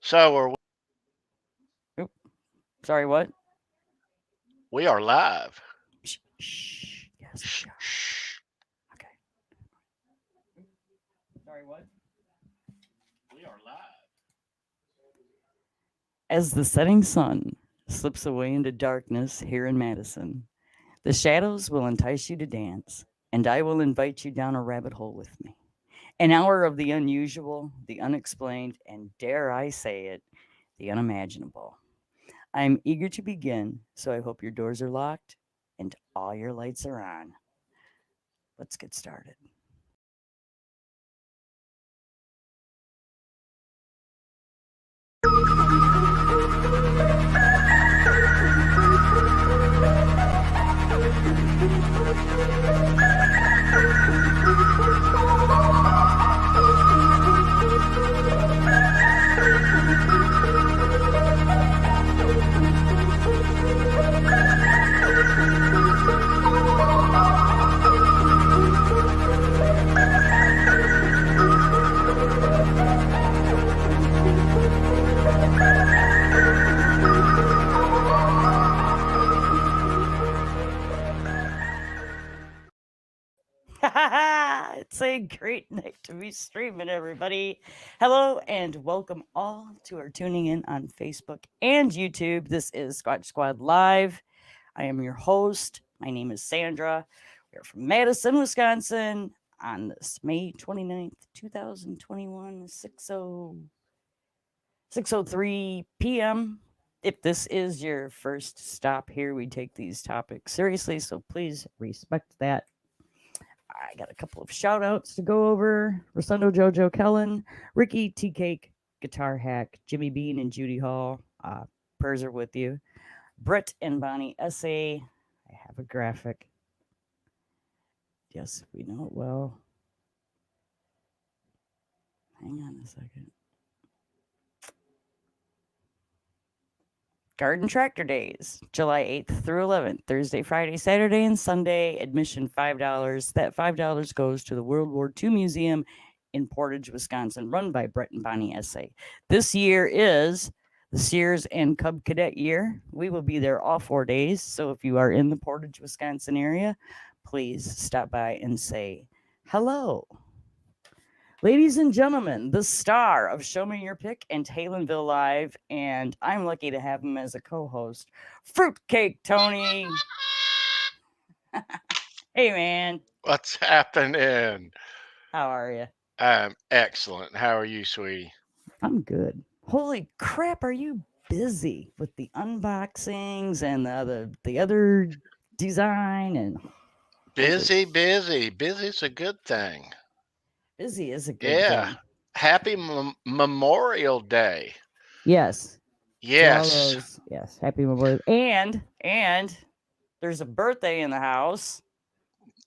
So are Oop, sorry, what? we are live. Shh, shh. Yes, Shh, we are. shh. Okay. Sorry, what? We are live. As the setting sun slips away into darkness here in Madison, the shadows will entice you to dance, and I will invite you down a rabbit hole with me. An hour of the unusual, the unexplained, and dare I say it, the unimaginable. I'm eager to begin, so I hope your doors are locked and all your lights are on. Let's get started. It's a great night to be streaming, everybody. Hello, and welcome all to our tuning in on Facebook and YouTube. This is Squatch Squad Live. I am your host. My name is Sandra. We are from Madison, Wisconsin on this May 29th, 2021, 6:03 p.m. If this is your first stop here, we take these topics seriously, so please respect that. I got a couple of shout outs to go over. Rosundo Jojo Kellen, Ricky tcake, Guitar Hack, Jimmy Bean and Judy Hall. Prayers are with you. Brett and Bonnie Essay. I have a graphic. Yes, we know it well. Hang on a second. Garden Tractor Days, July 8th through 11th, Thursday, Friday, Saturday, and Sunday. Admission $5. That $5 goes to the World War II Museum in Portage, Wisconsin, run by Brett and Bonnie Essay. This year is the Sears and Cub Cadet year. We will be there all 4 days. So if you are in the Portage, Wisconsin area, please stop by and say hello. Ladies and gentlemen, the star of Show Me Your Pick and Halenville Live, and I'm lucky to have him as a co-host, Fruitcake Tony. Hey, man. What's happening? How are you? I'm excellent. How are you, sweetie? I'm good. Holy crap, are you busy with the unboxings and the other design and Busy, busy. Busy's a good thing. busy is a good Yeah. thing. Happy Memorial Day. Yes. To all Yes. those, yes, happy Memorial. And there's a birthday in the house.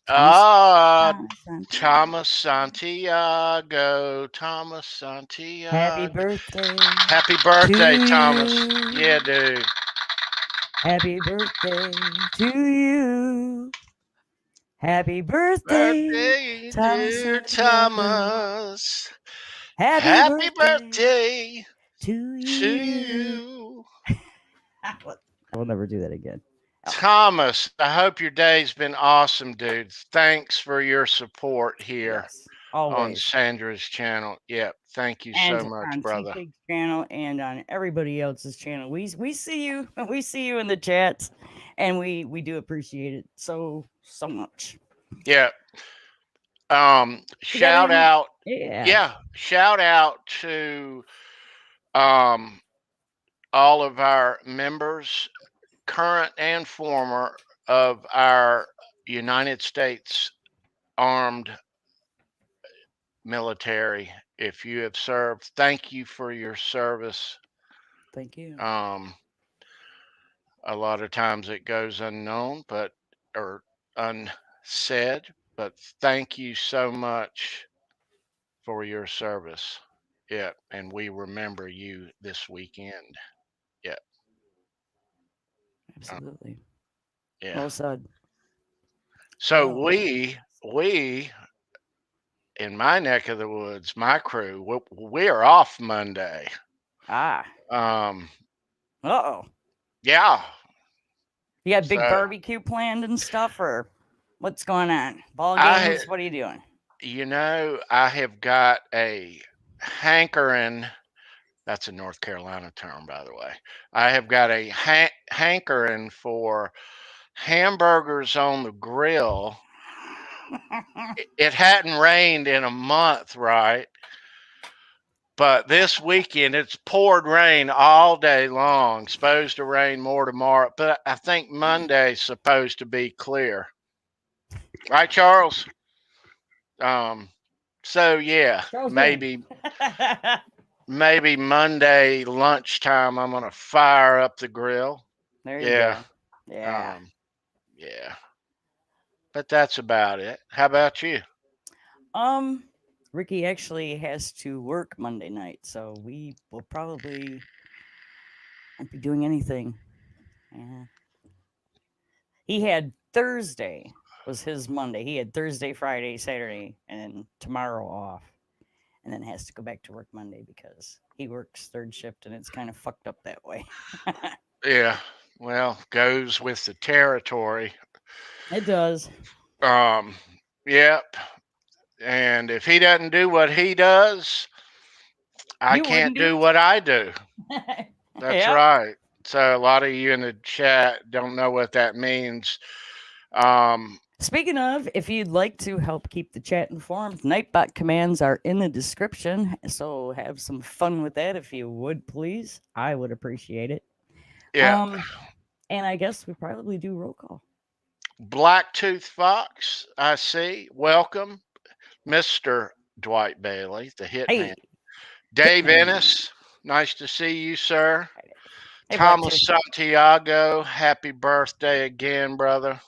Thomas Ah, Santiago. Thomas Santiago. Thomas Happy Santiago. birthday Happy birthday, to Thomas. you. Yeah, dude. Happy birthday to you. Happy birthday, Birthday, Thomas dear Santiago. Thomas. Happy Happy birthday birthday to to you. you. I will never do that again. Thomas, I hope your day's been awesome, dude. Thanks for your support here Yes, on always. Sandra's channel. Yep. Thank you so And much, on brother. tcake's channel and on everybody else's channel. We see you. We see you in the chats, and we do appreciate it so much. Yeah. You got Shout any? out. Yeah. Yeah. Shout out to um all of our members, current and former, of our United States Armed Military. If you have served, thank you for your service. Thank you. Um, a lot of times it goes unknown, but or unsaid. But thank you so much for your service. Yeah, and we remember you this weekend. Yeah, uh, Absolutely. yeah. Well said. So Well, we in my neck of the woods, my crew, we are off Monday. Ah. Um, Uh-oh. yeah. You got big So barbecue planned and stuff, or what's going on? Ball I, games? What are you doing? I have got a hankering. That's a North Carolina term, by the way. I have got a hankering for hamburgers on the grill. It hadn't rained in a month, right? But this weekend it's poured rain all day long. Supposed to rain more tomorrow, but I think Monday's supposed to be clear. Right, Charles? Um, so yeah, Charles Green. maybe Monday lunchtime I'm gonna fire up the grill. There you Yeah. go. Yeah. Um, yeah. But that's about it. How about you? Um, Ricky actually has to work Monday night, so we will probably won't be doing anything. Yeah. He had Thursday was his Monday. He had Thursday, Friday, Saturday, and then tomorrow off, and then has to go back to work Monday because he works third shift, and it's kind of fucked up that way. Yeah. Well, goes with the territory. It does. Um, yep. And if he doesn't do what he does, I You can't wouldn't do do what I do. it. That's Yep. right. So a lot of you in the chat don't know what that means. Um, Speaking of, if you'd like to help keep the chat informed, Nightbot commands are in the description. So have some fun with that if you would, please. I would appreciate it. yeah. Um, and I guess we probably do roll call. Blacktooth Fox, I see. Welcome, Mr. Dwight Bailey, the hitman. Hey, Dave Hitman. Ennis, nice to see you, sir. Hey, Black Thomas Tooth. Santiago, happy birthday again, brother.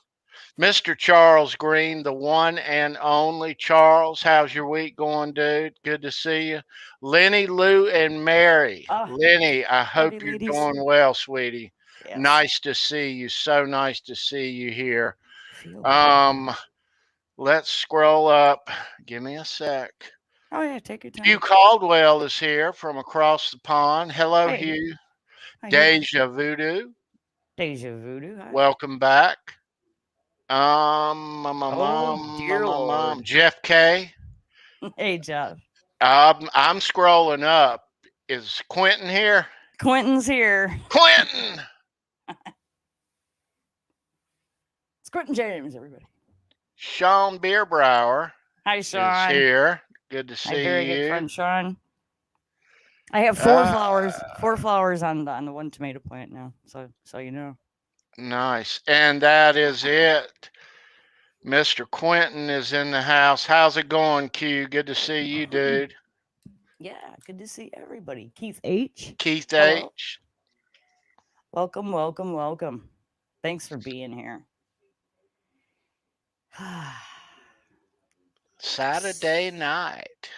Mr. Charles Green, the one and only Charles. How's your week going, dude? Good to see you. Lenny, Lou, and Mary. Ah, Lenny, I howdy, hope you're ladies. doing well, sweetie. Yes. Nice to see you. So nice to see you here. Feel better. Um, let's scroll up. Give me a sec. Oh, yeah, take your Hugh time. Caldwell is here from across the pond. Hello, Hey, Hugh. hi, Hugh. Deja Voodoo, Deja Voodoo. Hi. welcome back. Oh, dear Lord. Jeff K. Hey, Jeff. I'm scrolling up. Is Quentin here? Quentin's here. Quentin! It's Quentin James, everybody. Sean Bierbrower Hi, is Sean. here. Good to My see very good you. friend Sean. I have Uh, four flowers on the one tomato plant now. So you know. nice. And that is it. Mr. Quentin is in the house. How's it going, Q? Good to see you, dude. Yeah, good to see everybody. Keith H. Keith Hello. H. Welcome, welcome, welcome. Thanks for being here. Saturday night.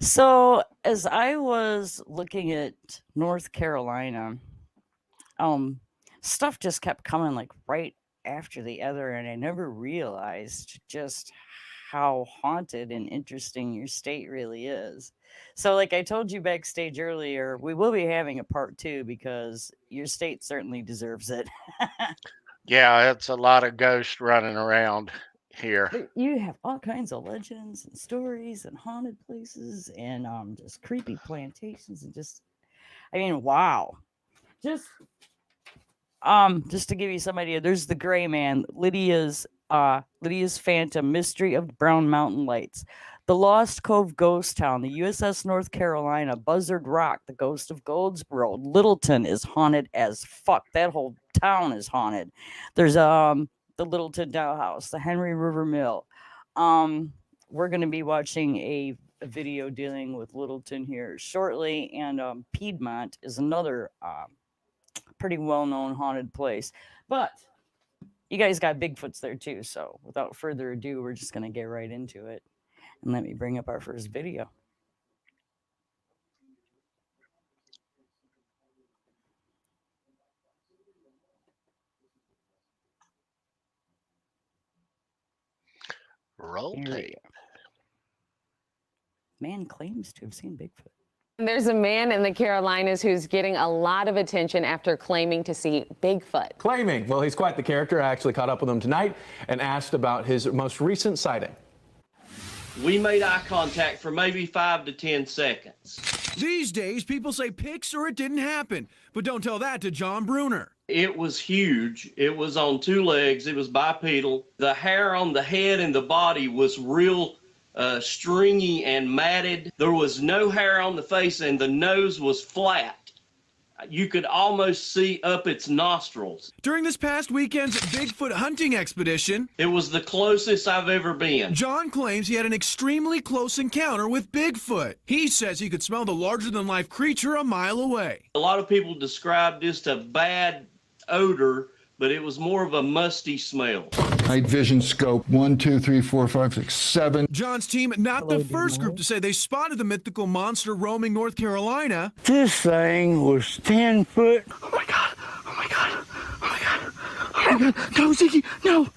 So, as I was looking at North Carolina, um, stuff just kept coming like right after the other, and I never realized just how haunted and interesting your state really is. So, like I told you backstage earlier, we will be having a part two because your state certainly deserves it. Yeah, it's a lot of ghosts running around here. You have all kinds of legends and stories and haunted places and just creepy plantations and just, I mean, wow. Just just to give you some idea, there's the Gray Man, Lydia's Phantom, Mystery of Brown Mountain Lights, the Lost Cove Ghost Town, the USS North Carolina, Buzzard Rock, the Ghost of Goldsboro, Littleton is haunted as fuck. That whole town is haunted. There's the Littleton Dollhouse, the Henry River Mill. We're gonna be watching a video dealing with Littleton here shortly, and Piedmont is another pretty well known haunted place. But you guys got Bigfoots there too. So without further ado, we're just going to get right into it. And let me bring up our first video. Roll Here we tape. go. Man claims to have seen Bigfoot. There's a man in the Carolinas who's getting a lot of attention after claiming to see Bigfoot. Claiming? Well, he's quite the character. I actually caught up with him tonight and asked about his most recent sighting. We made eye contact for maybe 5 to 10 seconds. These days, people say pics or it didn't happen, but don't tell that to John Bruner. It was huge. It was on 2 legs. It was bipedal. The hair on the head and the body was real stringy and matted. There was no hair on the face, and the nose was flat. You could almost see up its nostrils. During this past weekend's Bigfoot hunting expedition, it was the closest I've ever been. John claims he had an extremely close encounter with Bigfoot. He says he could smell the larger-than-life creature a mile away. A lot of people described this as a bad odor, but it was more of a musty smell. Night vision scope 1, 2, 3, 4, 5, 6, 7. John's team, not the first group to say they spotted the mythical monster roaming North Carolina. This thing was 10 foot. Oh my God, oh my God, oh my God, oh my God, no, Ziggy, no.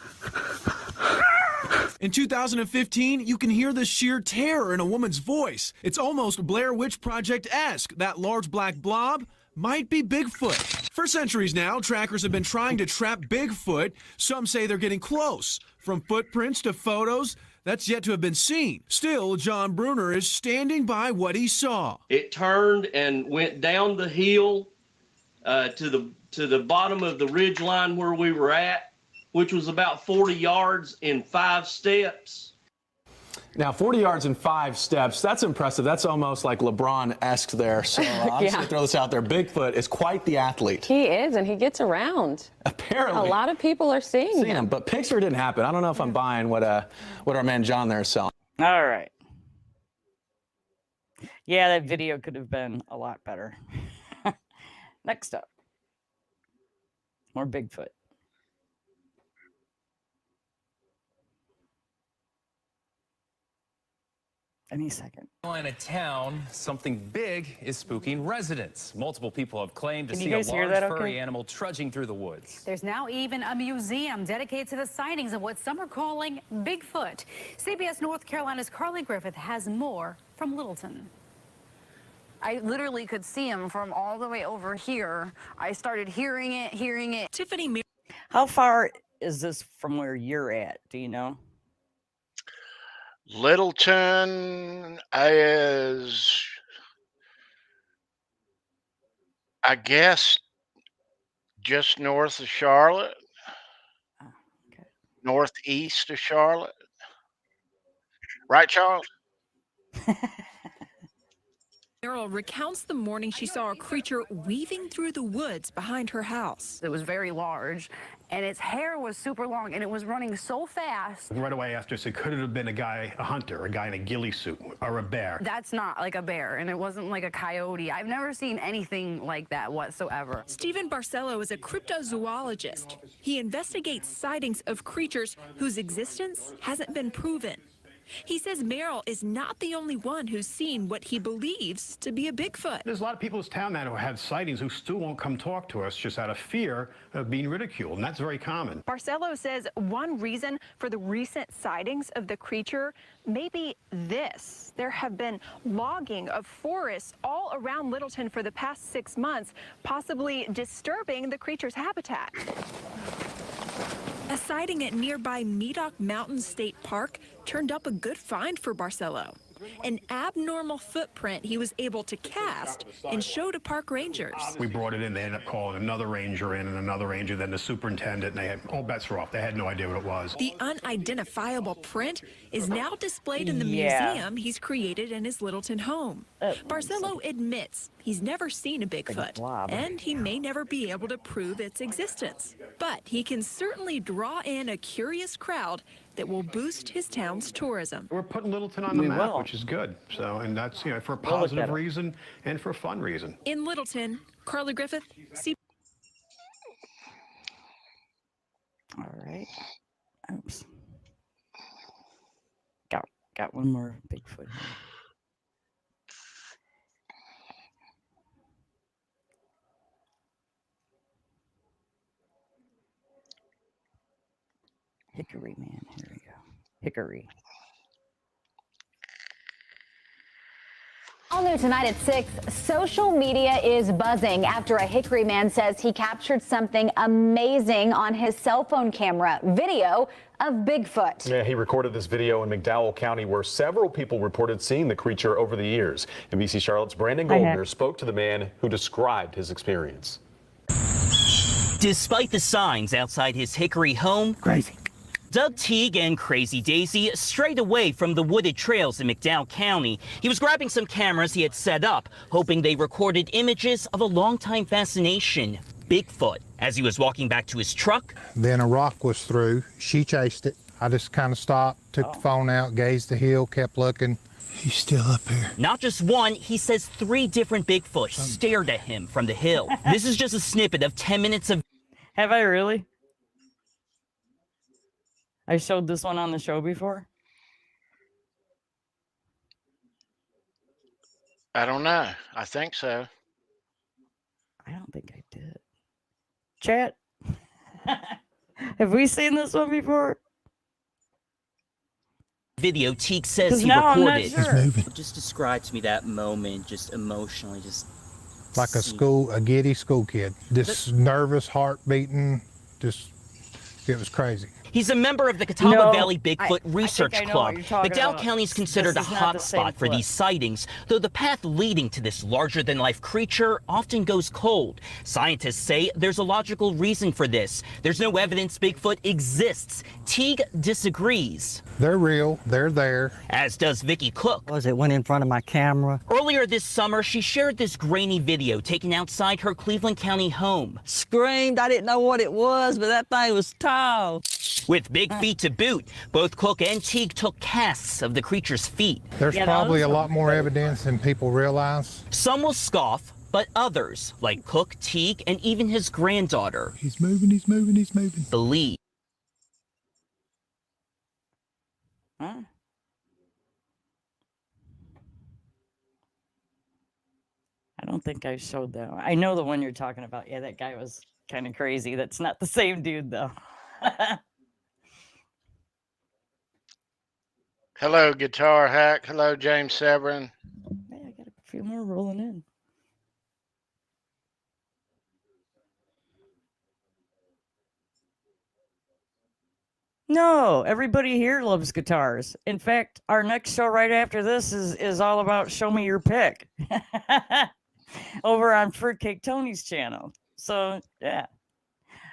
In 2015, you can hear the sheer terror in a woman's voice. It's almost Blair Witch Project-esque. That large black blob might be Bigfoot. For centuries now, trackers have been trying to trap Bigfoot. Some say they're getting close. From footprints to photos, that's yet to have been seen. Still, John Bruner is standing by what he saw. It turned and went down the hill to the bottom of the ridge line where we were at, which was about 40 yards in 5 steps. Now, 40 yards in 5 steps, that's impressive. That's almost like LeBron-esque there. So I'm just going to throw this out there. Bigfoot is quite the athlete. He is, and he gets around. Apparently. A lot of people are seeing him. But picture didn't happen. I don't know if I'm buying what our man John there is selling. All right. Yeah, that video could have been a lot better. Next up, more Bigfoot. Any second. In a town, something big is spooking residents. Multiple people have claimed to Can see you a guys hear large that furry animal trudging through the woods. There's now even a museum dedicated to the sightings of what some are calling Bigfoot. CBS North Carolina's Carly Griffith has more from Littleton. I literally could see him from all the way over here. I started hearing it. Tiffany, how far is this from where you're at? Do you know? Littleton is, I guess, just north of Charlotte, Okay. northeast of Charlotte. Right, Charles? Meryl recounts the morning she saw a creature weaving through the woods behind her house. It was very large, and its hair was super long, and it was running so fast. Right away after, so could it have been a guy, a hunter, a guy in a ghillie suit, or a bear? That's not like a bear, and it wasn't like a coyote. I've never seen anything like that whatsoever. Stephen Barcelo is a cryptozoologist. He investigates sightings of creatures whose existence hasn't been proven. He says Meryl is not the only one who's seen what he believes to be a Bigfoot. There's a lot of people in this town now who have sightings who still won't come talk to us just out of fear of being ridiculed, and that's very common. Barcelo says one reason for the recent sightings of the creature may be this. There have been logging of forests all around Littleton for the past 6 months, possibly disturbing the creature's habitat. A sighting at nearby Medoc Mountain State Park turned up a good find for Barcelo. An abnormal footprint he was able to cast and show to park rangers. We brought it in. They ended up calling another ranger in and another ranger, then the superintendent, and they had all bets were off. They had no idea what it was. The unidentifiable print is now displayed in the museum he's created in his Littleton home. Barcelo admits he's never seen a Bigfoot, and he may never be able to prove its existence. But he can certainly draw in a curious crowd that will boost his town's tourism. We're putting Littleton on the map, which is good. So, and that's, for a positive reason and for a fun reason. In Littleton, Carly Griffith, All right. Oops. Got one more Bigfoot here. Hickory, man. Here we go. Hickory. On the new tonight at 6, social media is buzzing after a Hickory man says he captured something amazing on his cell phone camera, video of Bigfoot. Yeah, he recorded this video in McDowell County where several people reported seeing the creature over the years. NBC Charlotte's Brandon Goldner spoke to the man who described his experience. Despite the signs outside his Hickory home, Crazy. Doug Teague and Crazy Daisy strayed away from the wooded trails in McDowell County. He was grabbing some cameras he had set up, hoping they recorded images of a longtime fascination, Bigfoot. As he was walking back to his truck, then a rock was through. She chased it. I just kind of stopped, took the phone out, gazed the hill, kept looking. He's still up here. Not just one, he says 3 different Bigfoot stared at him from the hill. This is just a snippet of 10 minutes of... Have I really? I showed this one on the show before. I don't know. I think so. I don't think I did. Chat. Have we seen this one before? Video Teague says he now I'm not recorded. sure. He's moving. Just describe to me that moment, just emotionally, just Like a giddy school kid. Just nervous, heart beating, it was crazy. He's a member of the Catawba Valley Bigfoot Research Club. McDowell County is considered a hot spot for these sightings, though the path leading to this larger-than-life creature often goes cold. Scientists say there's a logical reason for this. There's no evidence Bigfoot exists. Teague disagrees. They're real. They're there. As does Vicky Cook. It went in front of my camera. Earlier this summer, she shared this grainy video taken outside her Cleveland County home. Screamed. I didn't know what it was, but that thing was tall. With big feet to boot, both Cook and Teague took casts of the creature's feet. There's probably a lot more evidence than people realize. Some will scoff, but others, like Cook, Teague, and even his granddaughter, He's moving, he's moving, he's moving. believe. Huh? I don't think I showed that one. I know the one you're talking about. Yeah, that guy was kind of crazy. That's not the same dude, though. Hello, Guitar Hack. Hello, James Severin. Hey, I got a few more rolling in. No, everybody here loves guitars. In fact, our next show right after this is all about Show Me Your Pick over on Fruitcake Tony's channel. So, yeah.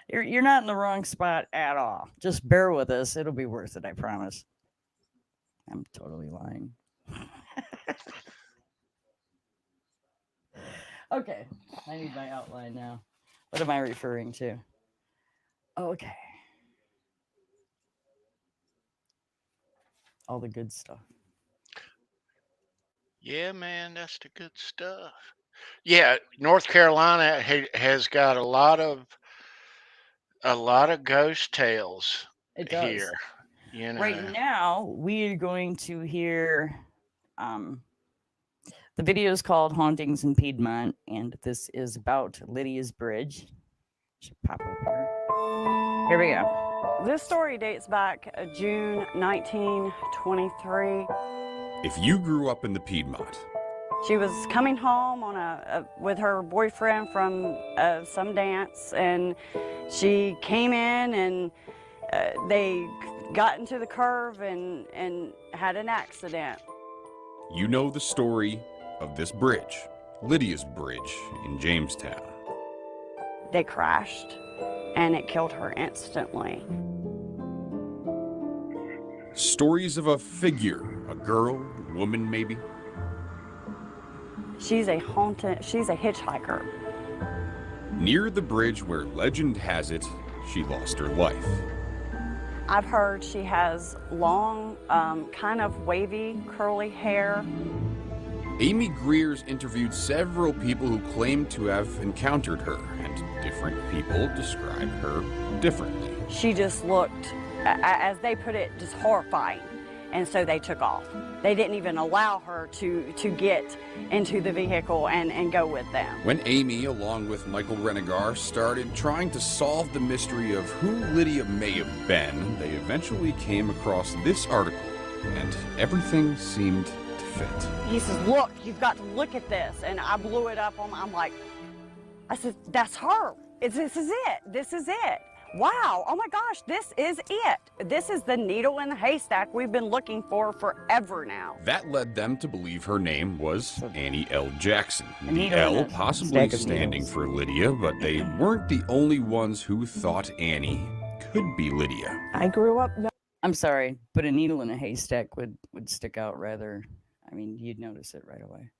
You're not in the wrong spot at all. Just bear with us. It'll be worth it, I promise. I'm totally lying. Okay, I need my outline now. What am I referring to? Okay. All the good stuff. Yeah, man, that's the good stuff. Yeah, North Carolina has got a lot of ghost tales here. You know. Right now, we are going to hear the video is called Hauntings in Piedmont, and this is about Lydias Bridge. Should pop up here. Here we go. This story dates back June 1923. If you grew up in the Piedmont, She was coming home on with her boyfriend from some dance, and she came in and they got into the curve and had an accident. you know the story of this bridge, Lydias Bridge in Jamestown. They crashed and it killed her instantly. Stories of a figure, a girl, woman maybe. She's a hitchhiker. Near the bridge where legend has it, she lost her life. I've heard she has long, kind of wavy, curly hair. Amy Greer's interviewed several people who claim to have encountered her, and different people describe her differently. She just looked, as they put it, just horrifying. And so they took off. They didn't even allow her to get into the vehicle and go with them. When Amy, along with Michael Renegar, started trying to solve the mystery of who Lydia may have been, they eventually came across this article, and everything seemed to fit. He says, look, you've got to look at this. And I blew it up on, I'm like, I said, that's her. This is it. This is it. Wow. Oh my gosh, this is it. This is the needle in the haystack we've been looking for forever now. That led them to believe her name was Annie L. Jackson. The needle in L a possibly stack of standing needles. for Lydia, but they weren't the only ones who thought Annie could be Lydia. I grew up. I'm sorry, but a needle in a haystack would stick out rather. I mean, you'd notice it right away.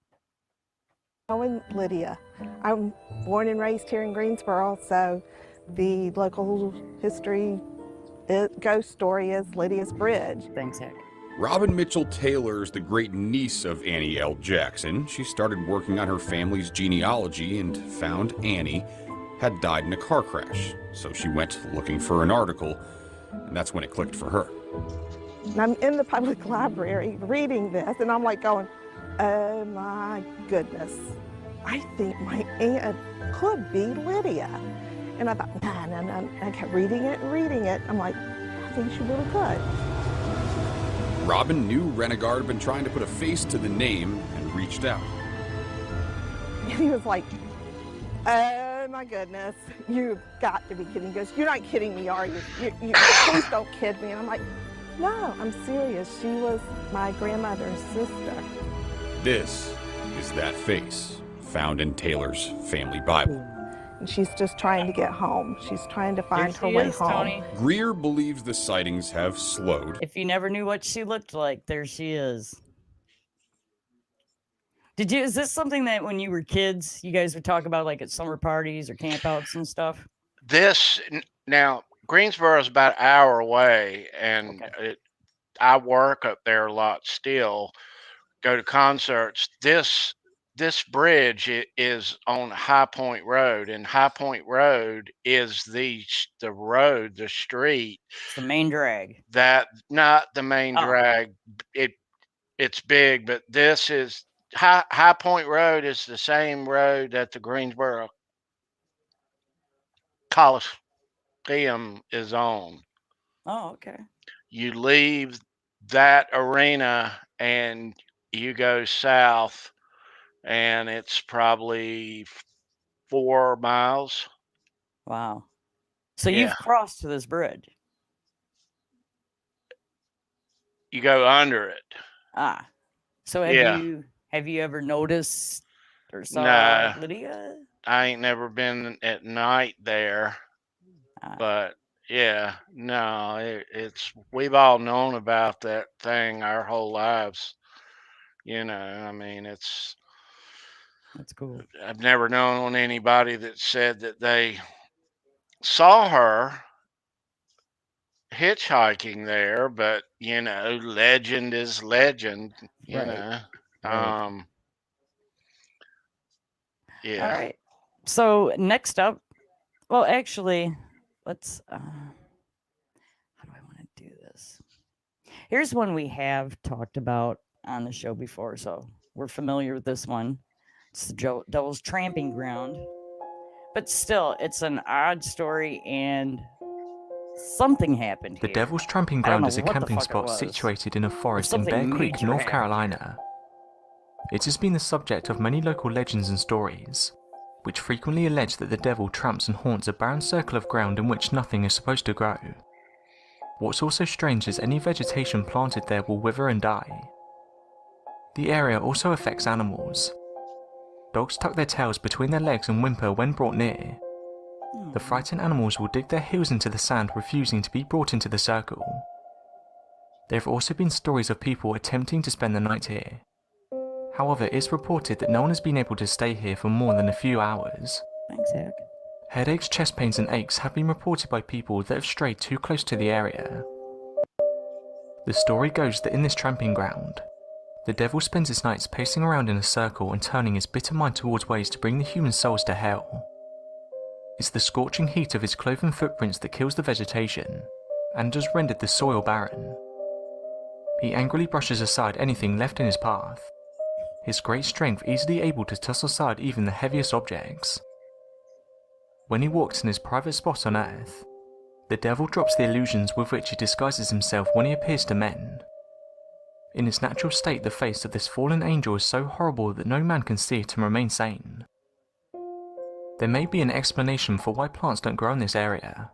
Knowing Lydia. I'm born and raised here in Greensboro, so the local history ghost story is Lydias Bridge. Thanks, Heck. Robin Mitchell Taylor is the great niece of Annie L. Jackson. She started working on her family's genealogy and found Annie had died in a car crash. So she went looking for an article, and that's when it clicked for her. And I'm in the public library reading this, and I'm like going, oh my goodness, I think my aunt could be Lydia. And I thought, no. I kept reading it and reading it. I'm like, I think she really could. Robin knew Renegard had been trying to put a face to the name and reached out. And he was like, oh my goodness, you've got to be kidding. He goes, you're not kidding me, are you? Please don't kid me. And I'm like, no, I'm serious. She was my grandmother's sister. This is that face found in Taylor's family Bible. And she's just trying to get home. She's trying to find her way home. Tony. Greer believes the sightings have slowed. If you never knew what she looked like, there she is. Is this something that when you were kids, you guys would talk about like at summer parties or campouts and stuff? Now, Greensboro is about an hour away, and I work up there a lot still, go to concerts. This bridge is on High Point Road, and High Point Road is the road, the street. The main drag. Not the main drag. It's big, but this is High Point Road is the same road that the Greensboro Coliseum is on. Oh, okay. You leave that arena and you go south, and it's probably 4 miles. Wow. So you've crossed to this bridge. You go under it. Ah. So have you ever noticed or saw Lydia? I ain't never been at night there. But it's we've all known about that thing our whole lives. I mean, that's cool. I've never known anybody that said that they saw her hitchhiking there, but legend is legend, you know. All right. So next up, well, actually, let's how do I want to do this? Here's one we have talked about on the show before, so we're familiar with this one. It's the Devil's Tramping Ground. But still, it's an odd story, and something happened The here. Devil's Tramping Ground is a camping spot situated in a forest in Bear Creek, North Carolina. It has been the subject of many local legends and stories, which frequently allege that the devil tramps and haunts a barren circle of ground in which nothing is supposed to grow. What's also strange is any vegetation planted there will wither and die. The area also affects animals. Dogs tuck their tails between their legs and whimper when brought near. The frightened animals will dig their heels into the sand, refusing to be brought into the circle. There have also been stories of people attempting to spend the night here. However, it is reported that no one has been able to stay here for more than a few hours. Thanks, Eric. Headaches, chest pains and aches have been reported by people that have strayed too close to the area. The story goes that in this tramping ground, the devil spends his nights pacing around in a circle and turning his bitter mind towards ways to bring the human souls to hell. It's the scorching heat of his cloven footprints that kills the vegetation, and has rendered the soil barren. He angrily brushes aside anything left in his path, his great strength easily able to toss aside even the heaviest objects. When he walks in his private spot on earth, the devil drops the illusions with which he disguises himself when he appears to men. In its natural state, the face of this fallen angel is so horrible that no man can see it and remain sane. There may be an explanation for why plants don't grow in this area.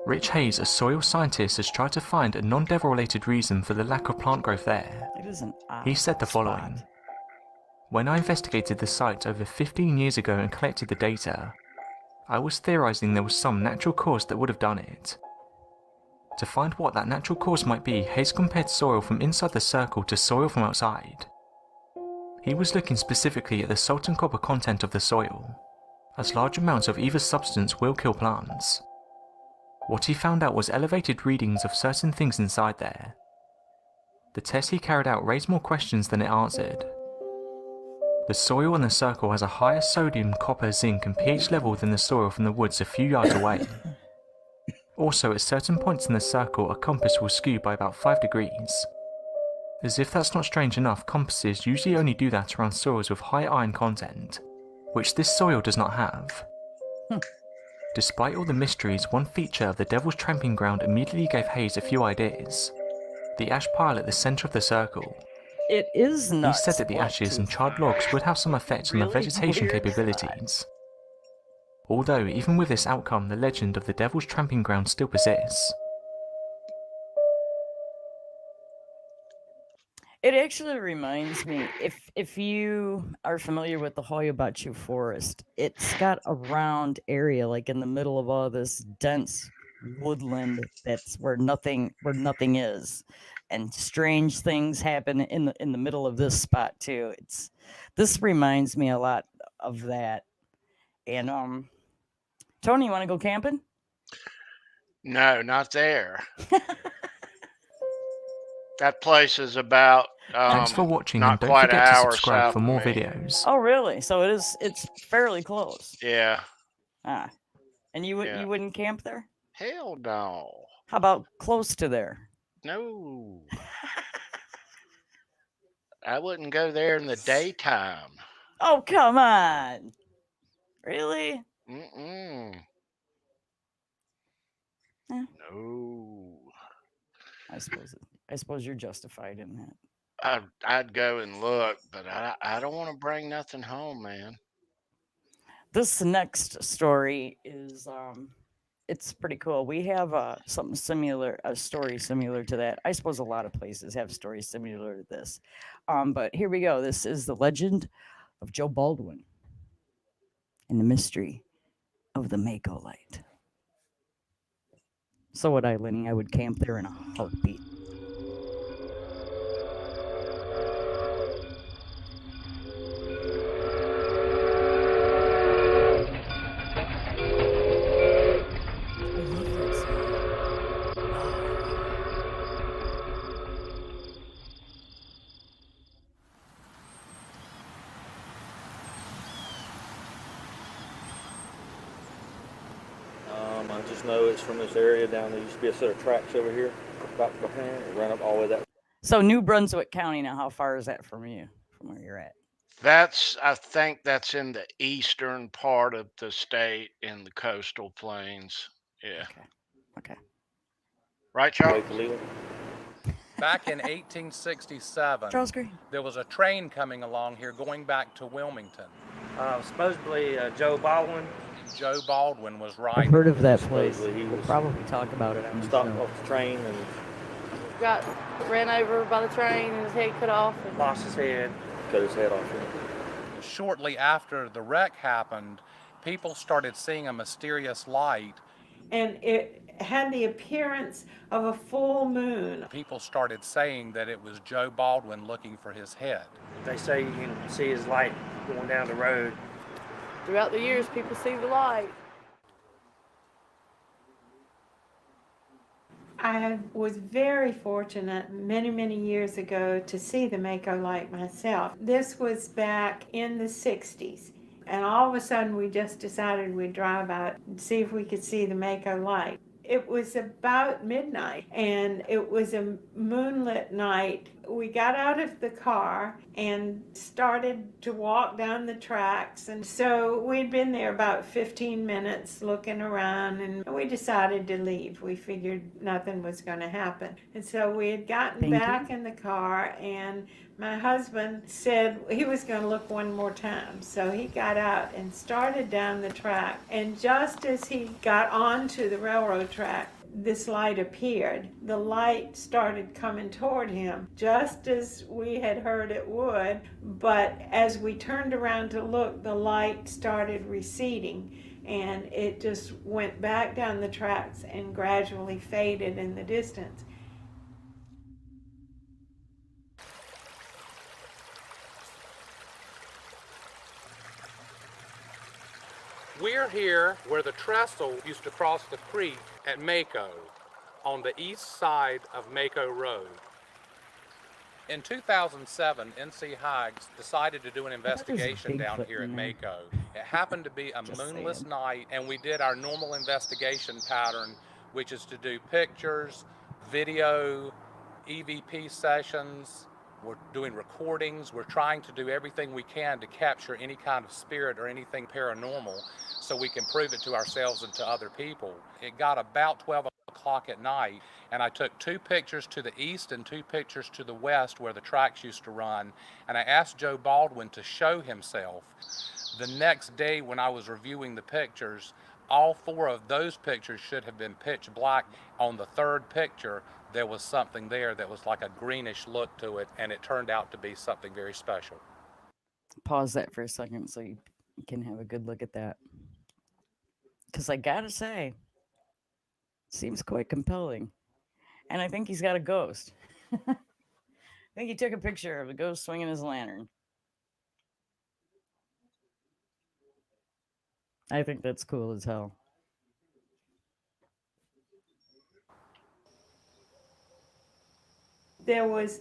Rich Hayes, a soil scientist, has tried to find a non-devil related reason for the lack of plant growth there. It is an odd He said the following: "When I investigated the site over 15 years ago and collected the data, I was theorizing there was some natural cause that would have done it. To find what that natural cause might be, Hayes compared soil from inside the circle to soil from outside. He was looking specifically at the salt and copper content of the soil, as large amounts of either substance will kill plants. What he found out was elevated readings of certain things inside there. The test he carried out raised more questions than it answered. The soil in the circle has a higher sodium, copper, zinc and pH level than the soil from the woods a few yards away. Also, at certain points in the circle, a compass will skew by about 5 degrees. As if that's not strange enough, compasses usually only do that around soils with high iron content, which this soil does not have. Despite all the mysteries, one feature of the Devil's Tramping Ground immediately gave Hayes a few ideas. The ash pile at the centre of the circle. It is nuts. He said that the ashes and charred logs would have some effect on the vegetation capabilities. Although, even with this outcome, the legend of the Devil's Tramping Ground still persists. It actually reminds me, if you are familiar with the Hoya Baciu Forest, it's got a round area like in the middle of all this dense woodland that's where nothing is, and strange things happen in the middle of this spot too. This reminds me a lot of that. And Tony, you want to go camping? No, not there. That place is about Thanks for watching, and not don't quite forget an to hour subscribe south for of more me. videos. Oh, really? So it's fairly close. Yeah. Ah, and you Yeah. wouldn't camp there? Hell no. How about close to there? No. I wouldn't go there in the daytime. Oh, come on. Really? Mm-mm. Eh, No. I suppose you're justified in that. I'd go and look, but I don't want to bring nothing home, man. This next story is it's pretty cool. We have something similar, a story similar to that. I suppose a lot of places have stories similar to this. But here we go. This is the legend of Joe Baldwin and the mystery of the Mako Light. So would I, Lenny. I would camp there in a heartbeat. I just know it's from this area down there. Used to be a set of tracks over here, back behind, and ran up all the way that. So New Brunswick County. Now, how far is that from you, from where you're at? I think that's in the eastern part of the state in the coastal plains. Yeah. Okay. Right, Charles? Back in 1867, Charles Green. there was a train coming along here going back to Wilmington. Supposedly Joe Baldwin. Joe Baldwin was I've riding. heard of that place. Supposedly he We'll was probably talk about it on the stopped show. off the train and Got ran over by the train and his head cut off. lost his head, cut his head off. Shortly after the wreck happened, people started seeing a mysterious light. And it had the appearance of a full moon. People started saying that it was Joe Baldwin looking for his head. They say you can see his light going down the road. Throughout the years, people see the light. I was very fortunate many, many years ago to see the Mako Light myself. This was back in the 60s. And all of a sudden, we just decided we'd drive out and see if we could see the Mako Light. It was about midnight, and it was a moonlit night We got out of the car and started to walk down the tracks. And so we'd been there about 15 minutes looking around, and we decided to leave. We figured nothing was going to happen. And so we had gotten back in the car, and my husband said he was going to look one more time. So he got out and started down the track. And just as he got onto the railroad track, this light appeared. The light started coming toward him, just as we had heard it would, but as we turned around to look, the light started receding, and it just went back down the tracks and gradually faded in the distance. We're here where the trestle used to cross the creek at Mako, on the east side of Mako Road. In 2007, NC Higgs decided to do an investigation down here at Mako. It happened to be a moonless night, and we did our normal investigation pattern, which is to do pictures, video, EVP sessions. We're doing recordings. We're trying to do everything we can to capture any kind of spirit or anything paranormal so we can prove it to ourselves and to other people. It got about 12 o'clock at night, and I took 2 pictures to the east and 2 pictures to the west where the tracks used to run, and I asked Joe Baldwin to show himself. The next day when I was reviewing the pictures, all 4 of those pictures should have been pitch black. On the 3rd picture, there was something there that was like a greenish look to it, and it turned out to be something very special. Pause that for a second so you can have a good look at that. Because I gotta say, seems quite compelling. And I think he's got a ghost. I think he took a picture of a ghost swinging his lantern. I think that's cool as hell. There was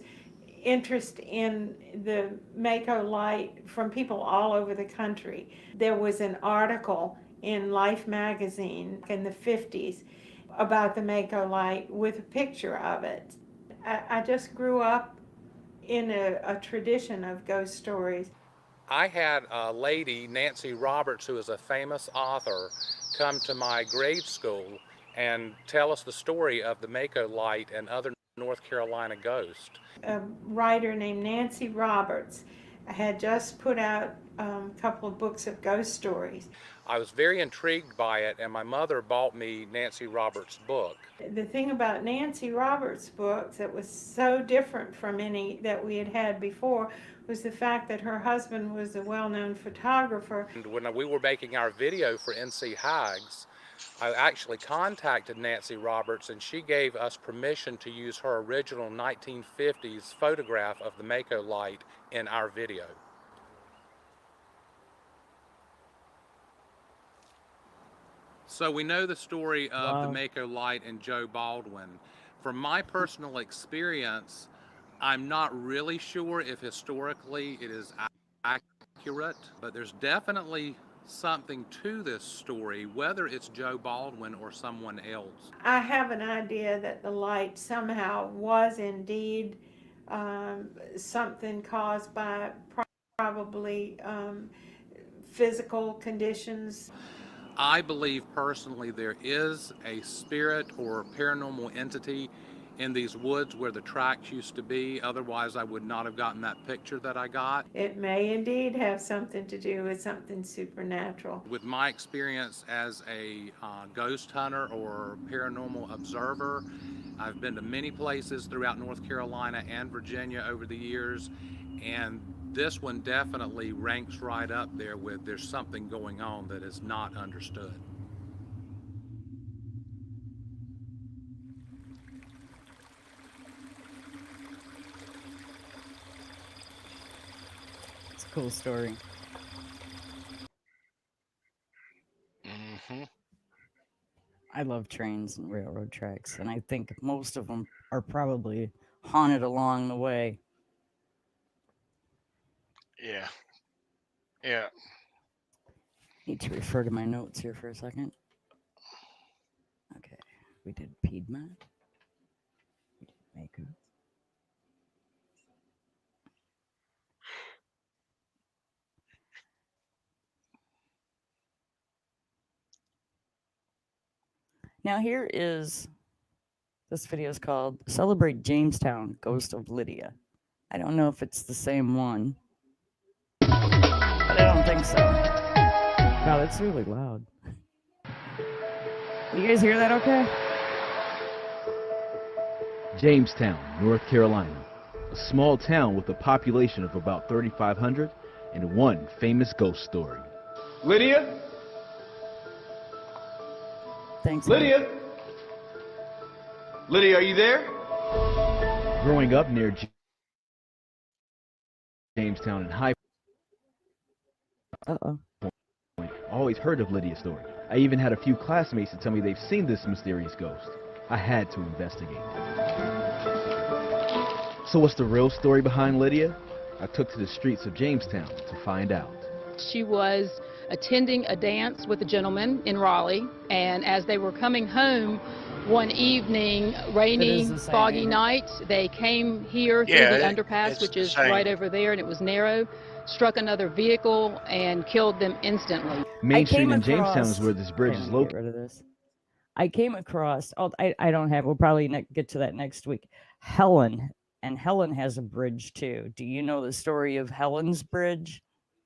interest in the Mako Light from people all over the country. There was an article in Life magazine in the 50s about the Mako Light with a picture of it. I just grew up in a tradition of ghost stories. I had a lady, Nancy Roberts, who is a famous author, come to my grade school and tell us the story of the Mako Light and other North Carolina ghosts. A writer named Nancy Roberts had just put out a couple of books of ghost stories. I was very intrigued by it, and my mother bought me Nancy Roberts' book. The thing about Nancy Roberts' books that was so different from any that we had had before was the fact that her husband was a well-known photographer. And when we were making our video for NC Higgs, I actually contacted Nancy Roberts, and she gave us permission to use her original 1950s photograph of the Mako Light in our video. So we know the story of the Mako Light and Joe Baldwin. From my personal experience, I'm not really sure if historically it is accurate, but there's definitely something to this story, whether it's Joe Baldwin or someone else. I have an idea that the light somehow was indeed something caused by probably physical conditions. I believe personally there is a spirit or paranormal entity in these woods where the tracks used to be. Otherwise, I would not have gotten that picture that I got. It may indeed have something to do with something supernatural. With my experience as a ghost hunter or paranormal observer, I've been to many places throughout North Carolina and Virginia over the years, and this one definitely ranks right up there with there's something going on that is not understood. It's a cool story. Mm-hmm. I love trains and railroad tracks, and I think most of them are probably haunted along the way. Yeah. Yeah. Need to refer to my notes here for a second. Okay, we did Piedmont. We did Mako. Now here is, this video is called Celebrate Jamestown, Ghost of Lydia. I don't know if it's the same one, but I don't think so. Wow, that's really loud. You guys hear that okay? Jamestown, North Carolina. A small town with a population of about 3,500 and one famous ghost story. Lydia? Thanks. Lydia? Lydia, are you there? Growing up near Jamestown and High Point, I always heard of Lydia's story. I even had a few classmates to tell me they've seen this mysterious ghost. I had to investigate. So what's the real story behind Lydia? I took to the streets of Jamestown to find out. She was attending a dance with a gentleman in Raleigh, and as they were coming home one evening, rainy, foggy night, they came here through the underpass, which is right over there, and it was narrow, struck another vehicle and killed them instantly. Main Street in Jamestown is where this bridge is located. Get rid of this. I came across, I don't have, we'll probably get to that next week, Helen, and Helen has a bridge too. Do you know the story of Helen's Bridge?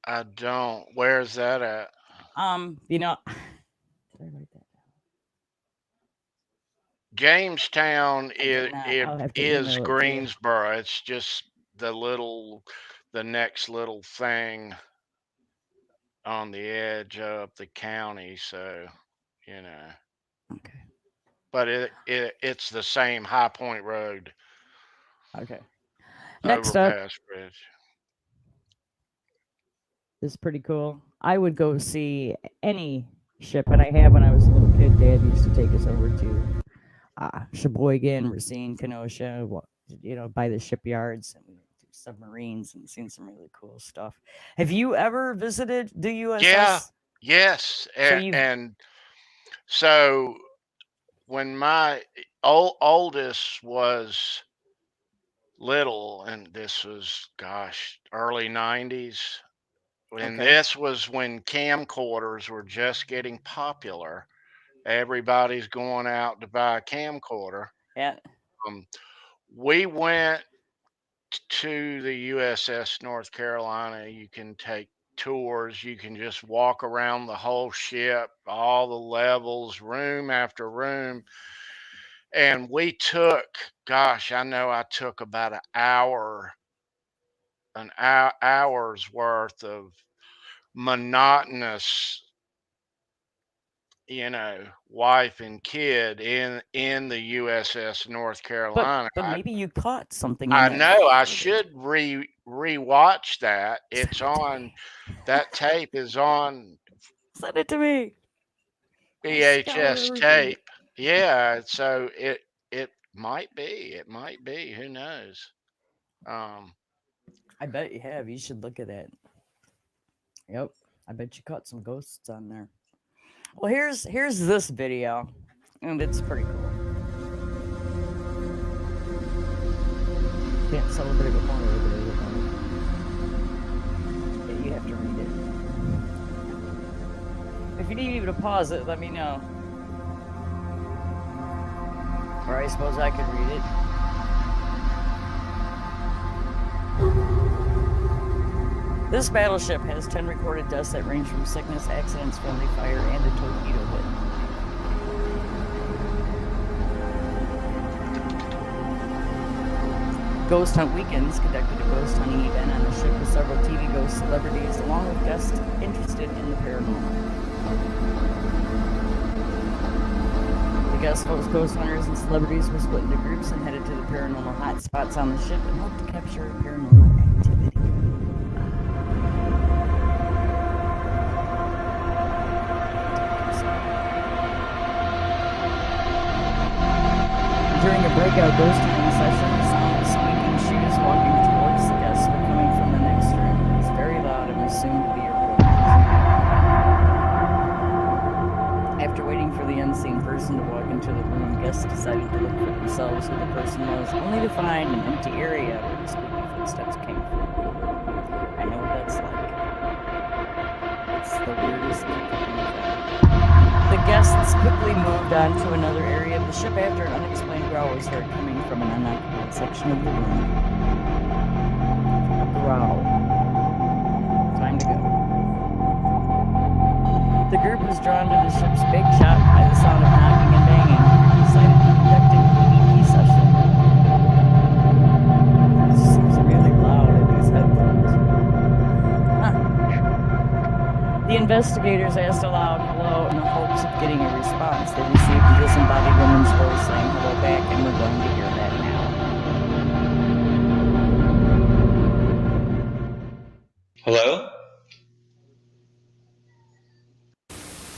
I don't. Where's that at? You know, Jamestown is Greensboro. It's just the next little thing on the edge of the county. So, you know. Okay. But it's the same High Point Road. Okay. Next up. Overpass bridge. This is pretty cool. I would go see any ship, and I have when I was a little kid. Dad used to take us over to Sheboygan, Racine, Kenosha, you know, by the shipyards, and we went to submarines and seen some really cool stuff. Have you ever visited the USS? Yeah. Yes. And so when my oldest was little, and this was, gosh, early 90s, and this was when camcorders were just getting popular. Everybody's going out to buy a camcorder. Yeah. We went to the USS North Carolina. You can take tours. You can just walk around the whole ship, all the levels, room after room. And we took, gosh, I know I took about an hour's worth of monotonous, you know, wife and kid in the USS North Carolina. But maybe you caught something. I know. I should rewatch that. It's on. That tape is on. Send it to me. VHS tape. Yeah. So it might be. It might be. Who knows? I bet you have. You should look at that. Yep. I bet you caught some ghosts on there. Well, here's this video, and it's pretty cool. Can't celebrate with more over there. Yeah, you have to read it. If you need me to pause it, let me know. Or I suppose I could read it. This battleship has 10 recorded deaths that range from sickness, accidents, friendly fire, and a torpedo hit. Ghost Hunt Weekends conducted a ghost hunting event on the ship with several TV ghost celebrities, along with guests interested in the paranormal. The guest host ghost hunters and celebrities were split into groups and headed to the paranormal hotspots on the ship and hoped to capture paranormal activity. During a breakout ghost hunting session, the sound of squeaking shoes walking towards the guests were coming from the next room. It was very loud and was soon to be recorded. After waiting for the unseen person to walk into the room, guests decided to look for themselves who the person was, only to find an empty area where the squeaky footsteps came from. I know what that's like. It's the weirdest thing. The The guests quickly moved on to another area of the ship after an unexplained growl was heard coming from an unoccupied section of the room. A growl. Time to go. The group was drawn to the ship's big shop by the sound of knocking and banging. They decided to conduct an EVP session. This seems really loud in these headphones. The investigators asked aloud hello in the hopes of getting a response. They received a disembodied woman's voice saying hello back, and we're going to hear that now. Hello?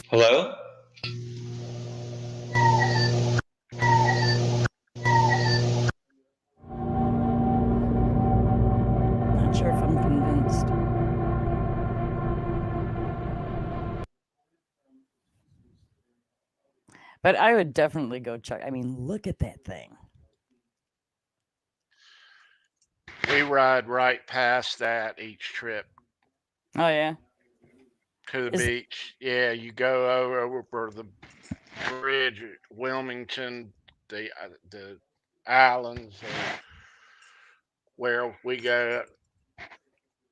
Hello? Not sure if I'm convinced. But I would definitely go check. I mean, look at that thing. We ride right past that each trip. Oh, yeah? To the beach. Yeah, you go over the bridge at Wilmington, the islands, where we go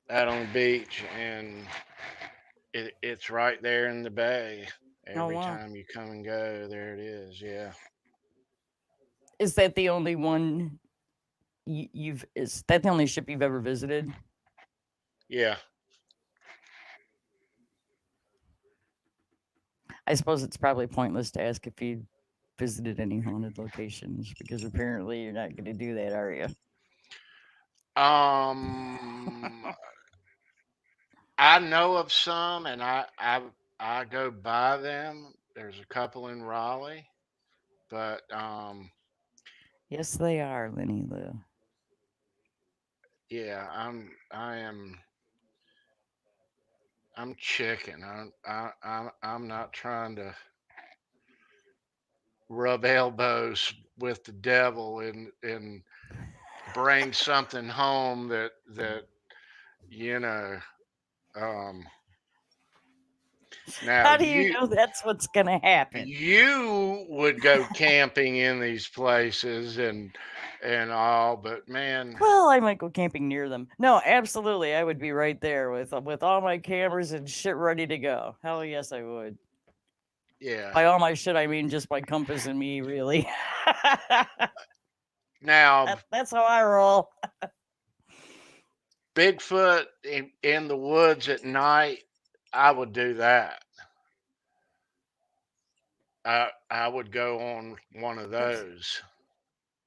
out on the beach, and it's right there in the bay. Every time you come and go, there it is. Yeah. Is that the only one is that the only ship you've ever visited? Yeah. I suppose it's probably pointless to ask if you visited any haunted locations, because apparently you're not going to do that, are you? I know of some, and I go by them. There's a couple in Raleigh, but yes, they are, Lenny Lou. Yeah, I'm chicken. I'm not trying to rub elbows with the devil and bring something home that you know. Now, how do you know that's what's going to happen? You would go camping in these places and all, but man. Well, I might go camping near them. No, absolutely, I would be right there with all my cameras and shit ready to go. Hell yes, I would. Yeah. By all my shit, I mean just my compass and me, really. Now, that's how I roll. Bigfoot in the woods at night, I would do that. I would go on one of those.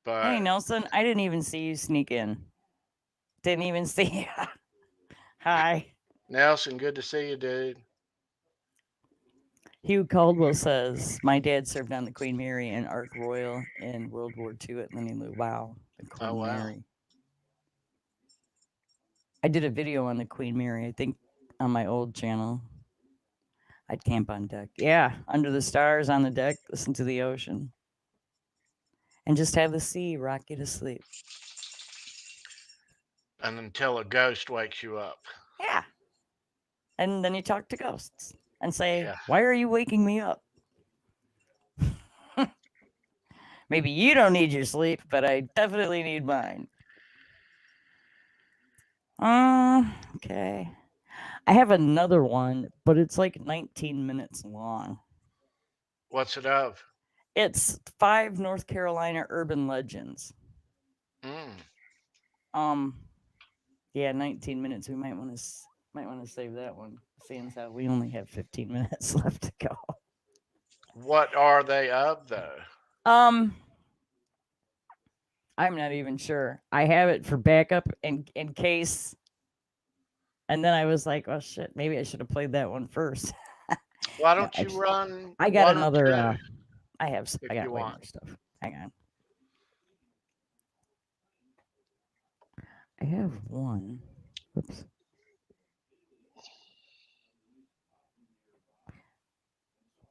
But hey, Nelson, I didn't even see you sneak in. Didn't even see you. Hi. Nelson, good to see you, dude. Hugh Caldwell says, my dad served on the Queen Mary and Ark Royal in World War II at Lenny Lou. Wow. The Queen Mary. I did a video on the Queen Mary, I think, on my old channel. I'd camp on deck. Yeah, under the stars on the deck, listen to the ocean. And just have the sea rock you to sleep. And until a ghost wakes you up. Yeah. And then you talk to ghosts and say, why are you waking me up? Maybe you don't need your sleep, but I definitely need mine. Okay. I have another one, but it's like 19 minutes long. What's it of? It's 5 North Carolina urban legends. Yeah, 19 minutes. We might want to save that one, seeing how we only have 15 minutes left to go. What are they of, though? I'm not even sure. I have it for backup in case. And then I was like, oh shit, maybe I should have played that one first. Why don't you run? I got another. I got way more stuff. Hang on. I have one. Whoops.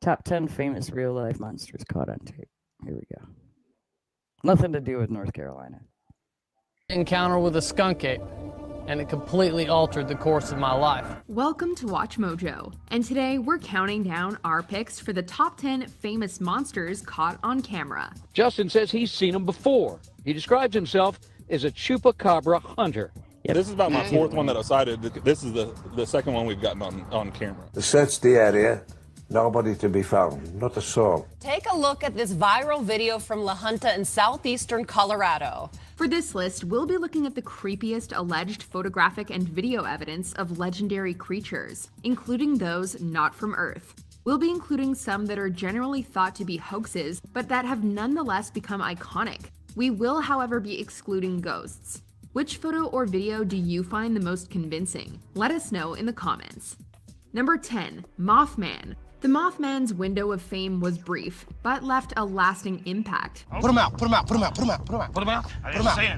Top 10 famous real life monsters caught on tape. Here we go. Nothing to do with North Carolina. Encounter with a skunk ape. and it completely altered the course of my life. Welcome to Watch Mojo, and today we're counting down our picks for the top 10 famous monsters caught on camera. Justin says he's seen them before. He describes himself as a chupacabra hunter. This is about my fourth one that I sighted. This is the second one we've gotten on camera. Search the area. Nobody to be found. Not a soul. Take a look at this viral video from La Junta in southeastern Colorado. For this list, we'll be looking at the creepiest alleged photographic and video evidence of legendary creatures, including those not from Earth. We'll be including some that are generally thought to be hoaxes, but that have nonetheless become iconic. We will, however, be excluding ghosts. Which photo or video do you find the most convincing? Let us know in the comments. Number 10, Mothman. The Mothman's window of fame was brief, but left a lasting impact. Put him out, put him out, put him out, put him out, put him out. Put him out?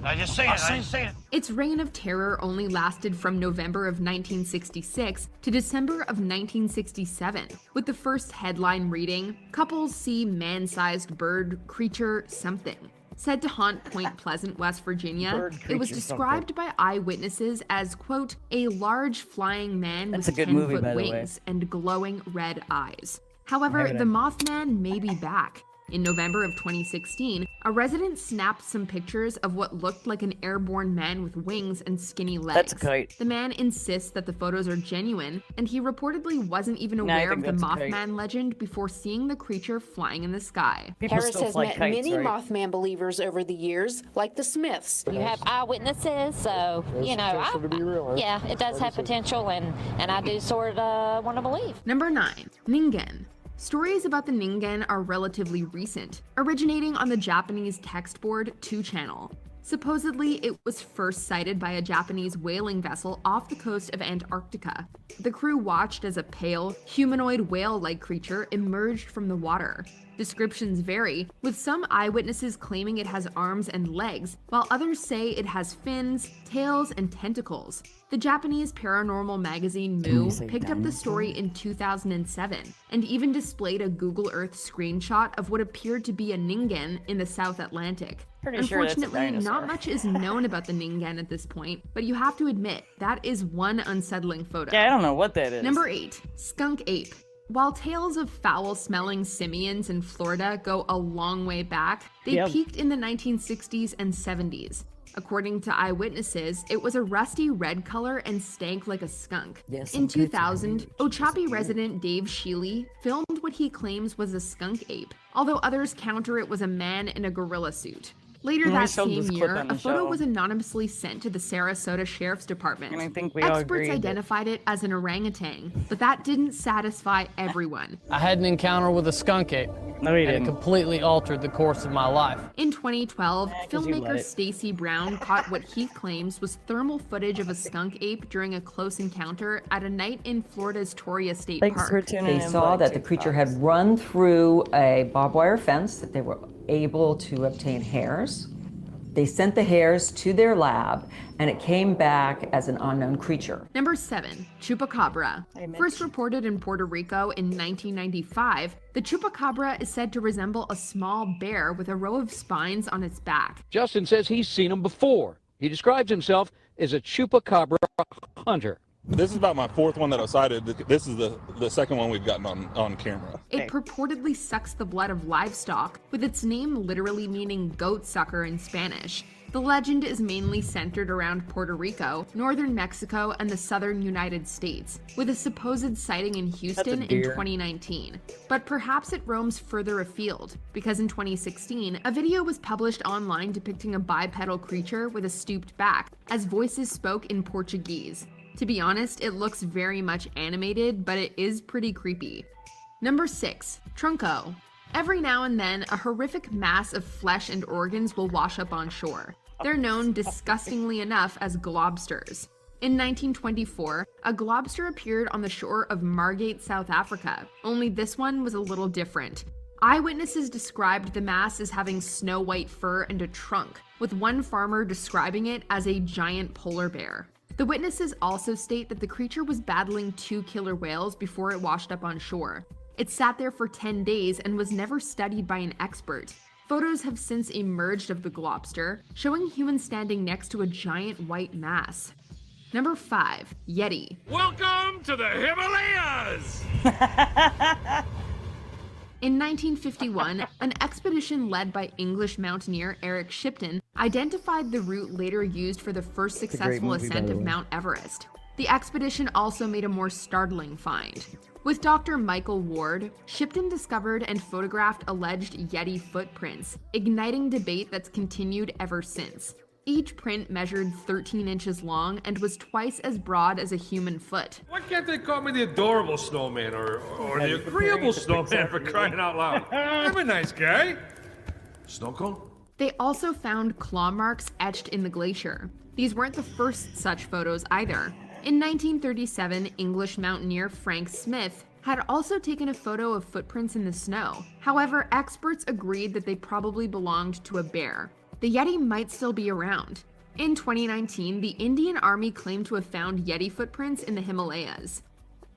I just say it. Its reign of terror only lasted from November of 1966 to December of 1967, with the first headline reading, "Couples see man-sized bird creature something." Said to haunt Point Pleasant, West Virginia, it was described by eyewitnesses as, quote, a large flying man with 10-foot wings and glowing red eyes. However, the Mothman may be back. In November of 2016, a resident snapped some pictures of what looked like an airborne man with wings and skinny legs. That's a kite. The man insists that the photos are genuine, and he reportedly wasn't even aware of the Mothman legend before seeing the creature flying in the sky. Harris has met many Mothman believers over the years, like the Smiths. You have eyewitnesses, so, you know, yeah, it does have potential, and I do sort of want to believe. Number 9, Ningen. Stories about the Ningen are relatively recent, originating on the Japanese text board 2channel. Supposedly, it was first sighted by a Japanese whaling vessel off the coast of Antarctica. The crew watched as a pale, humanoid whale-like creature emerged from the water. Descriptions vary, with some eyewitnesses claiming it has arms and legs, while others say it has fins, tails, and tentacles. The Japanese paranormal magazine Moo picked up the story in 2007 and even displayed a Google Earth screenshot of what appeared to be a Ningen in the South Atlantic. Unfortunately, not much is known about the Ningen at this point, but you have to admit, that is one unsettling photo. Yeah, I don't know what that is. Number 8, Skunk Ape. While tales of foul-smelling simians in Florida go a long way back, they peaked in the 1960s and 70s. According to eyewitnesses, it was a rusty red color and stank like a skunk. In 2000, Ochapee resident Dave Sheely filmed what he claims was a skunk ape, although others counter it was a man in a gorilla suit. Later that same year, a photo was anonymously sent to the Sarasota Sheriff's Department. And I think we all Experts identified it as an orangutan, but that didn't satisfy everyone. I had an encounter with a skunk ape, and it completely altered the course of my life. In 2012, filmmaker Stacy Brown caught what he claims was thermal footage of a skunk ape during a close encounter at a night in Florida's Torrey State Park. They saw that the creature had run through a barbed wire fence, that they were able to obtain hairs. They sent the hairs to their lab, and it came back as an unknown creature. Number 7, Chupacabra. First reported in Puerto Rico in 1995, the Chupacabra is said to resemble a small bear with a row of spines on its back. Justin says he's seen them before. He describes himself as a chupacabra hunter. This is about my fourth one that I sighted. This is the second one we've gotten on camera. It purportedly sucks the blood of livestock, with its name literally meaning goat sucker in Spanish. The legend is mainly centered around Puerto Rico, northern Mexico, and the southern United States, with a supposed sighting in Houston in 2019. But perhaps it roams further afield, because in 2016, a video was published online depicting a bipedal creature with a stooped back, as voices spoke in Portuguese. To be honest, it looks very much animated, but it is pretty creepy. Number 6, Trunco. Every now and then, a horrific mass of flesh and organs will wash up on shore. They're known disgustingly enough as globsters. In 1924, a globster appeared on the shore of Margate, South Africa, only this one was a little different. Eyewitnesses described the mass as having snow-white fur and a trunk, with one farmer describing it as a giant polar bear. The witnesses also state that the creature was battling 2 killer whales before it washed up on shore. It sat there for 10 days and was never studied by an expert. Photos have since emerged of the globster, showing humans standing next to a giant white mass. Number 5, Yeti. Welcome to the Himalayas! In 1951, an expedition led by English mountaineer Eric Shipton identified the route later used for the first successful ascent of Mount Everest. The expedition also made a more startling find. With Dr. Michael Ward, Shipton discovered and photographed alleged Yeti footprints, igniting debate that's continued ever since. Each print measured 13 inches long and was twice as broad as a human foot. Why can't they call me the adorable snowman or the agreeable snowman for crying out loud? I'm a nice guy. Snow cone? They also found claw marks etched in the glacier. These weren't the first such photos either. In 1937, English mountaineer Frank Smith had also taken a photo of footprints in the snow. However, experts agreed that they probably belonged to a bear. The Yeti might still be around. In 2019, the Indian Army claimed to have found Yeti footprints in the Himalayas.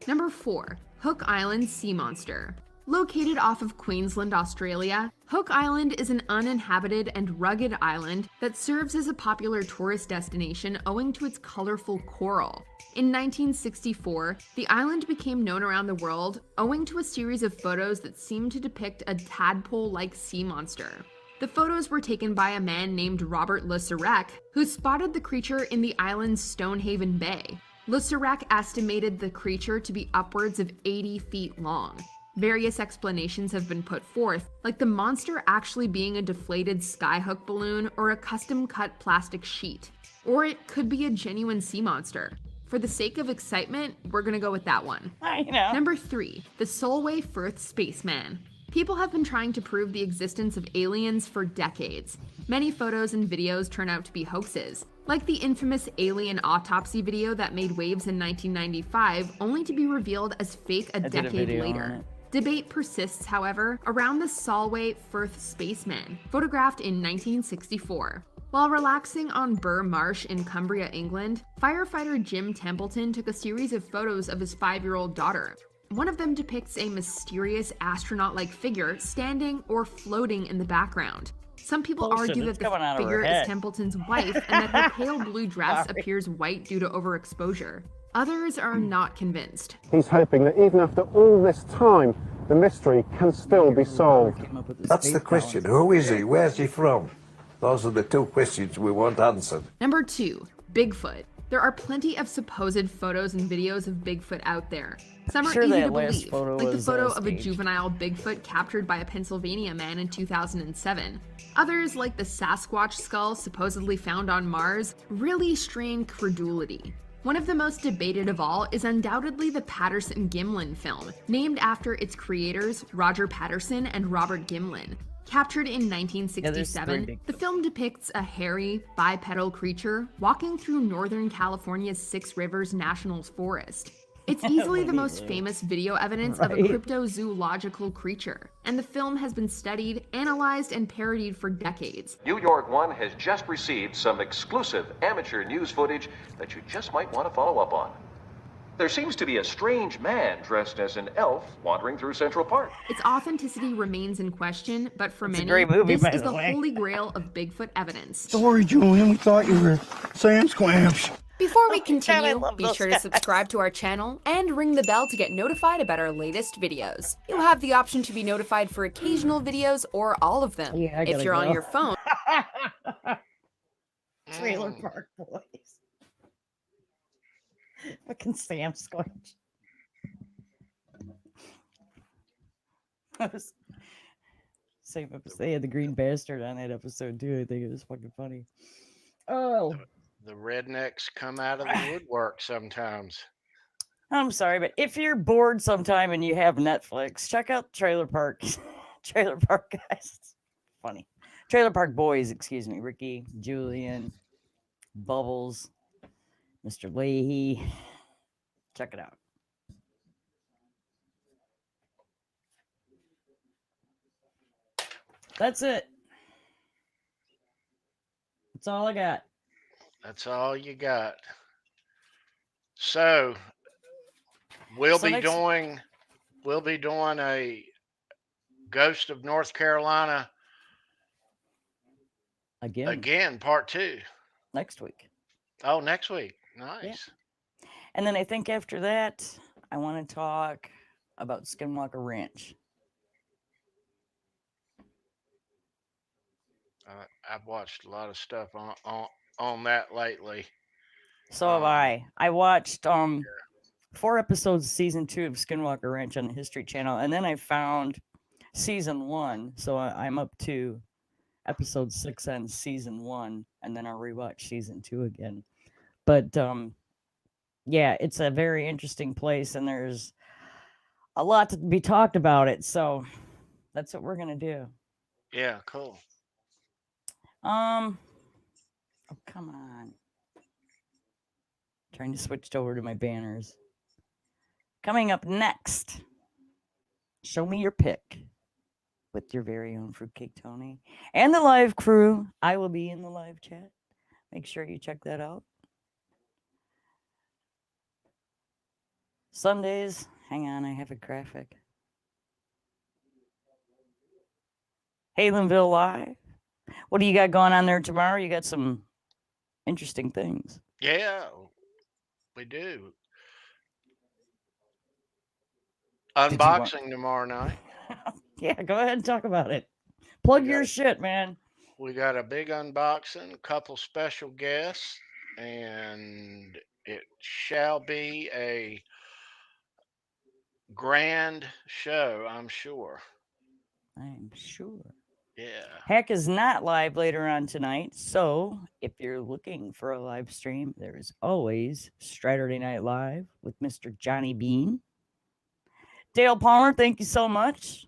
Number 4, Hook Island Sea Monster. Located off of Queensland, Australia, Hook Island is an uninhabited and rugged island that serves as a popular tourist destination owing to its colorful coral. In 1964, the island became known around the world owing to a series of photos that seemed to depict a tadpole-like sea monster. The photos were taken by a man named Robert Le Sirec, who spotted the creature in the island's Stonehaven Bay. Le Sirec estimated the creature to be upwards of 80 feet long. Various explanations have been put forth, like the monster actually being a deflated skyhook balloon or a custom-cut plastic sheet. Or it could be a genuine sea monster. For the sake of excitement, we're gonna go with that one. Number 3, the Solway Firth Spaceman. People have been trying to prove the existence of aliens for decades. Many photos and videos turn out to be hoaxes, like the infamous alien autopsy video that made waves in 1995, only to be revealed as fake a decade later. Debate persists, however, around the Solway Firth Spaceman, photographed in 1964. While relaxing on Burr Marsh in Cumbria, England, firefighter Jim Templeton took a series of photos of his 5-year-old daughter. One of them depicts a mysterious astronaut-like figure standing or floating in the background. Some people argue that the figure is Templeton's wife and that her pale blue dress appears white due to overexposure. Others are not convinced. He's hoping that even after all this time, the mystery can still be solved. That's the question. Who is he? Where's he from? Those are the 2 questions we want answered. Number 2, Bigfoot. There are plenty of supposed photos and videos of Bigfoot out there. Some are easy to believe, like the photo of a juvenile Bigfoot captured by a Pennsylvania man in 2007. Others, like the Sasquatch skull supposedly found on Mars, really strain credulity. One of the most debated of all is undoubtedly the Patterson-Gimlin film, named after its creators, Roger Patterson and Robert Gimlin. Captured in 1967, the film depicts a hairy, bipedal creature walking through Northern California's Six Rivers National Forest. It's easily the most famous video evidence of a cryptozoological creature, and the film has been studied, analyzed, and parodied for decades. New York One has just received some exclusive amateur news footage that you just might want to follow up on. There seems to be a strange man dressed as an elf wandering through Central Park. Its authenticity remains in question, but for many, movie, this is the holy grail of Bigfoot evidence. Sorry, Julian, we thought you were Sam Squamps. Before we continue, be sure to subscribe to our channel and ring the bell to get notified about our latest videos. You have the option to be notified for occasional videos or all of them. If you're on your phone. Trailer Park Boys. Fucking Sam Squatch. Same episode. They had the green bastard on that episode too. I think it was fucking funny. Oh. The rednecks come out of the woodwork sometimes. I'm sorry, but if you're bored sometime and you have Netflix, check out Trailer Park. Trailer Park Guys. It's funny. Trailer Park Boys, excuse me. Ricky, Julian, Bubbles, Mr. Leahy. Check it out. That's it. That's all I got. That's all you got. So we'll be doing a Ghost of North Carolina again, part 2 next week. Oh, next week. Nice. And then I think after that, I want to talk about Skinwalker Ranch. I've watched a lot of stuff on that lately. So have I. I watched 4 episodes of season 2 of Skinwalker Ranch on the History Channel, and then I found season 1. So I'm up to episode 6 on season 1, and then I'll rewatch season 2 again. But yeah, it's a very interesting place, and there's a lot to be talked about it. So that's what we're gonna do. Yeah, cool. Oh, come on. Trying to switch over to my banners. Coming up next, show me your pick with your very own Fruitcake Tony and the live crew. I will be in the live chat. Make sure you check that out. Sundays, hang on, I have a graphic. Halenville Live. What do you got going on there tomorrow? You got some interesting things. Yeah, we do. Unboxing tomorrow night. Yeah, go ahead and talk about it. Plug your shit, man. We got a big unboxing, a couple special guests, and it shall be a grand show, I'm sure. I'm sure. Yeah. Heck is not live later on tonight, so if you're looking for a live stream, there is always Saturday Night Live with Mr. Johnny Bean. Dale Palmer, thank you so much.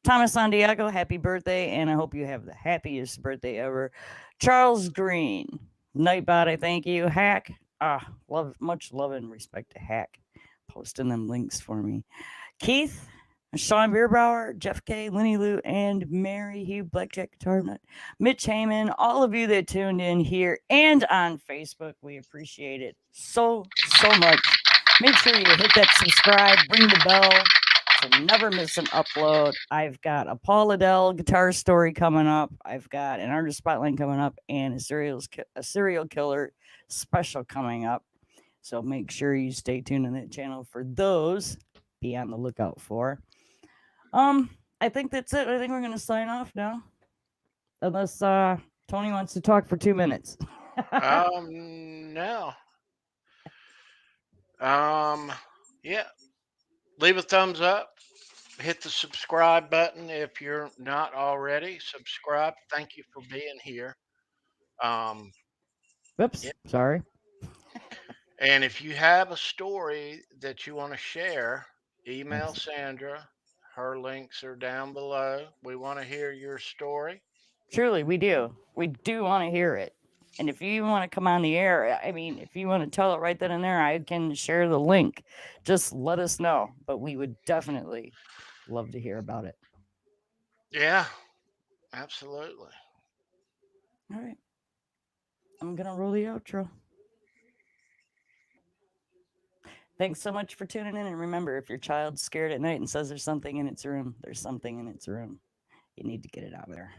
Thomas Santiago, happy birthday, and I hope you have the happiest birthday ever. Charles Green, Nighbot, I thank you. Hack, much love and respect to Hack, posting them links for me. Keith, Sean Bierbauer, Jeff K, Lenny Lou, and Mary Hugh, Blackjack Guitar Nut, Mitch Heyman, all of you that tuned in here and on Facebook, we appreciate it so much. Make sure you hit that subscribe, ring the bell to never miss an upload. I've got a Paul Liddell guitar story coming up. I've got an artist spotlight coming up, and a serial killer special coming up. So make sure you stay tuned on that channel for those. Be on the lookout for. I think that's it. I think we're gonna sign off now, unless Tony wants to talk for 2 minutes. No. Yeah. Leave a thumbs up. Hit the subscribe button if you're not already. Subscribe. Thank you for being here. Whoops. Yeah. Sorry. And if you have a story that you want to share, email Sandra. Her links are down below. We want to hear your story. Truly, we do. We do want to hear it. And if you want to come on the air, I mean, if you want to tell it right then and there, I can share the link. Just let us know. But we would definitely love to hear about it. Yeah, absolutely. All right. I'm going to roll the outro. Thanks so much for tuning in. And remember, if your child's scared at night and says there's something in its room, there's something in its room. You need to get it out of there.